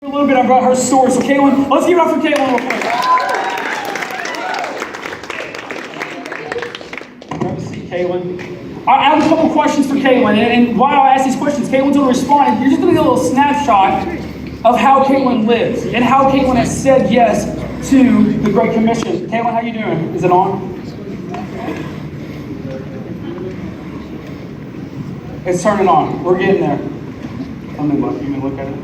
A little bit about her story. So Caitlyn, let's give it up for Caitlyn real quick. Grab a seat, Caitlyn. I have a couple questions for Caitlyn, and while I ask these questions, Caitlyn's going to respond, and you're just going to get a little snapshot of how Caitlyn lives and how Caitlyn has said yes to the Great Commission. Caitlyn, how you doing? Is it on? It's turning on. We're getting there. Come in, look. You can look at it.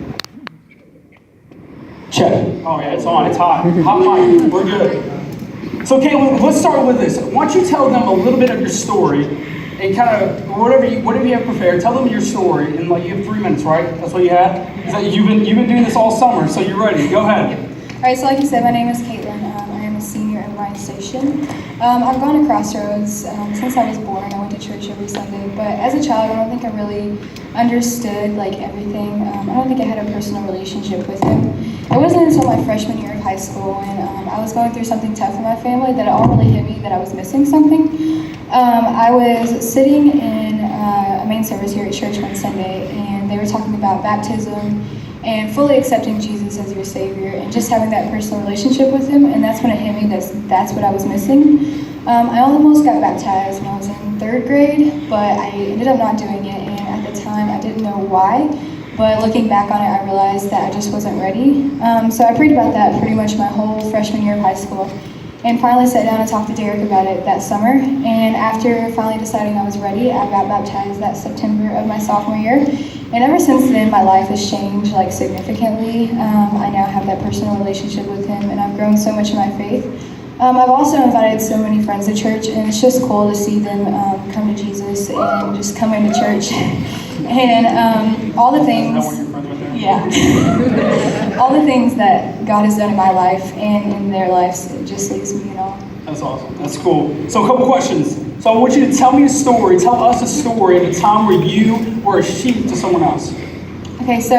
Check. Oh yeah, it's on. It's hot. Hot mic. We're good. So Caitlyn, let's start with this. Why don't you tell them a little bit of your story and kind of whatever you have prepared. Tell them your story in you have 3 minutes, right? That's what you had. Is that you've been doing this all summer, so you're ready. Go ahead. All right. So like you said, my name is Caitlyn. I am a senior at Ryan Station. I've gone to Crossroads since I was born. I went to church every Sunday, but as a child, I don't think I really understood everything. I don't think I had a personal relationship with him. It wasn't until my freshman year of high school when I was going through something tough in my family that it all really hit me that I was missing something. I was sitting in a main service here at church one Sunday, and they were talking about baptism and fully accepting Jesus as your Savior and just having that personal relationship with Him, and that's when it hit me that's what I was missing. I almost got baptized when I was in 3rd grade, but I ended up not doing it, and at the time I didn't know why. But looking back on it, I realized that I just wasn't ready. So I prayed about that pretty much my whole freshman year of high school, and finally sat down and talked to Derek about it that summer. And after finally deciding I was ready, I got baptized that September of my sophomore year. And ever since then, my life has changed significantly. I now have that personal relationship with him, and I've grown so much in my faith. I've also invited so many friends to church, and it's just cool to see them come to Jesus and just come into church. And all the things, all the things that God has done in my life and in their lives, it just leaves me in awe. That's awesome. That's cool. So a couple questions. So I want you to tell me a story, tell us a story of a time where you were a sheep to someone else. Okay, so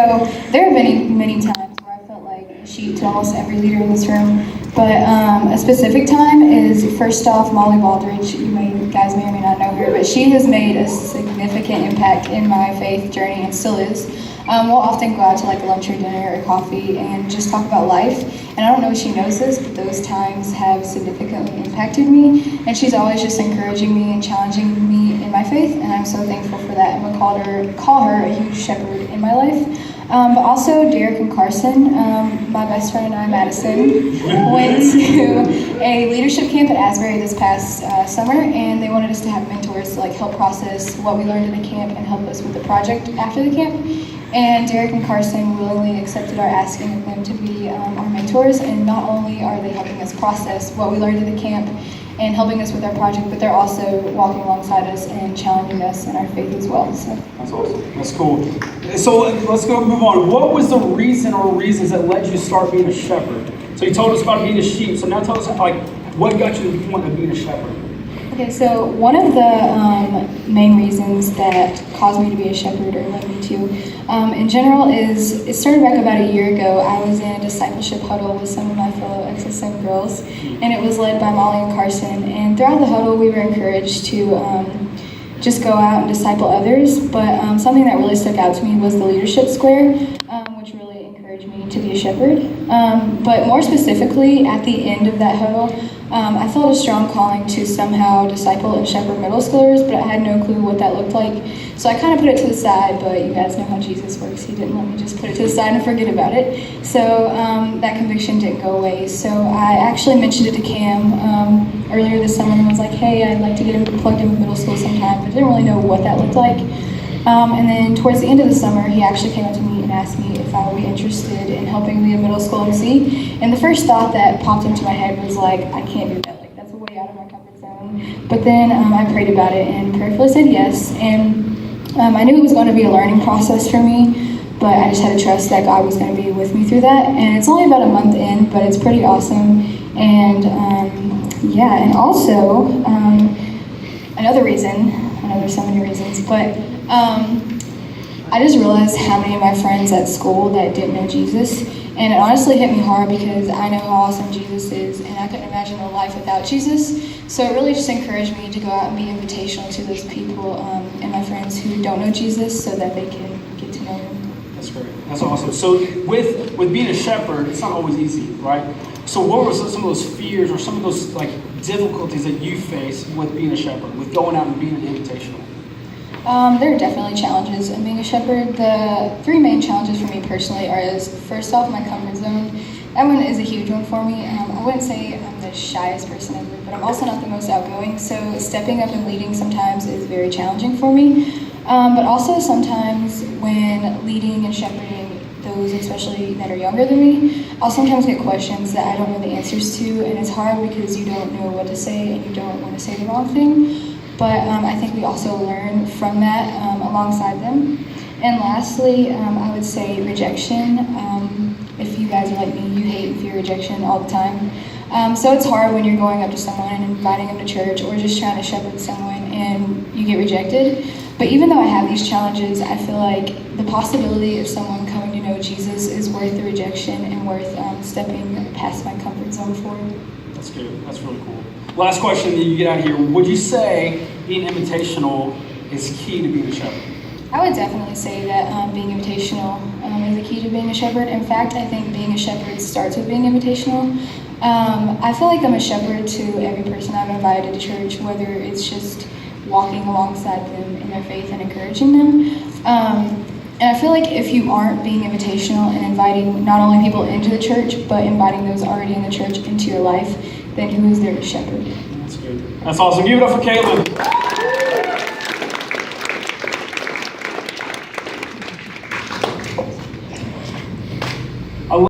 there have been many times where I felt like a sheep to almost every leader in this room. But a specific time is, first off, Molly Baldridge. You guys may or may not know her, but she has made a significant impact in my faith journey and still is. We'll often go out to lunch or dinner or coffee and just talk about life. And I don't know if she knows this, but those times have significantly impacted me. And she's always just encouraging me and challenging me in my faith, and I'm so thankful for that. And we'll call her a huge shepherd in my life. But also Derek and Carson, my best friend and I, Madison, went to a leadership camp at Asbury this past summer, and they wanted us to have mentors to help process what we learned in the camp and help us with the project after the camp. And Derek and Carson willingly accepted our asking of them to be our mentors, and not only are they helping us process what we learned in the camp and helping us with our project, but they're also walking alongside us and challenging us in our faith as well. So. That's awesome. That's cool. So let's go move on. What was the reason or reasons that led you to start being a shepherd? So you told us about being a sheep. So now tell us what got you to the point of being a shepherd? Okay, so one of the main reasons that caused me to be a shepherd, or led me to, in general, is it started back about a year ago. I was in a discipleship huddle with some of my fellow XSM girls, and it was led by Molly and Carson. And throughout the huddle, we were encouraged to just go out and disciple others. But something that really stuck out to me was the leadership square, which really encouraged me to be a shepherd. But more specifically, at the end of that huddle, I felt a strong calling to somehow disciple and shepherd middle schoolers, but I had no clue what that looked like. So I kind of put it to the side, but you guys know how Jesus works. He didn't let me just put it to the side and forget about it. So that conviction didn't go away. So I actually mentioned it to Cam earlier this summer and was like, hey, I'd like to get plugged in with middle school sometime, but I didn't really know what that looked like. And then towards the end of the summer, he actually came up to me and asked me if I would be interested in helping lead a middle school MC. And the first thought that popped into my head was I can't do that. That's way out of my comfort zone. But then I prayed about it and prayerfully said yes. And I knew it was going to be a learning process for me, but I just had to trust that God was going to be with me through that. And it's only about a month in, but it's pretty awesome. And and also another reason, I know there's so many reasons, but I just realized how many of my friends at school that didn't know Jesus, and it honestly hit me hard because I know how awesome Jesus is, and I couldn't imagine a life without Jesus. So it really just encouraged me to go out and be invitational to those people and my friends who don't know Jesus so that they can get to know Him. That's great. That's awesome. So with being a shepherd, it's not always easy, right? So what were some of those fears or some of those like difficulties that you face with being a shepherd, with going out and being an invitational? There are definitely challenges in being a shepherd. The three main challenges for me personally is, first off, my comfort zone. That one is a huge one for me. I wouldn't say I'm the shyest person ever, but I'm also not the most outgoing. So stepping up and leading sometimes is very challenging for me. But also sometimes when leading and shepherding those, especially that are younger than me, I'll sometimes get questions that I don't know the answers to, and it's hard because you don't know what to say and you don't want to say the wrong thing. But I think we also learn from that alongside them. And lastly, I would say rejection. If you guys are like me, you hate and fear rejection all the time. So it's hard when you're going up to someone and inviting them to church or just trying to shepherd someone and you get rejected. But even though I have these challenges, I feel like the possibility of someone coming to know Jesus is worth the rejection and worth stepping past my comfort zone for. That's good. That's really cool. Last question that you get out of here. Would you say being invitational is key to being a shepherd? I would definitely say that being invitational is a key to being a shepherd. In fact, I think being a shepherd starts with being invitational. I feel like I'm a shepherd to every person I've invited to church, whether it's just walking alongside them in their faith and encouraging them. And I feel like if you aren't being invitational and inviting not only people into the church, but inviting those already in the church into your life, then who is there to shepherd? That's good. That's awesome. Give it up for Caitlyn.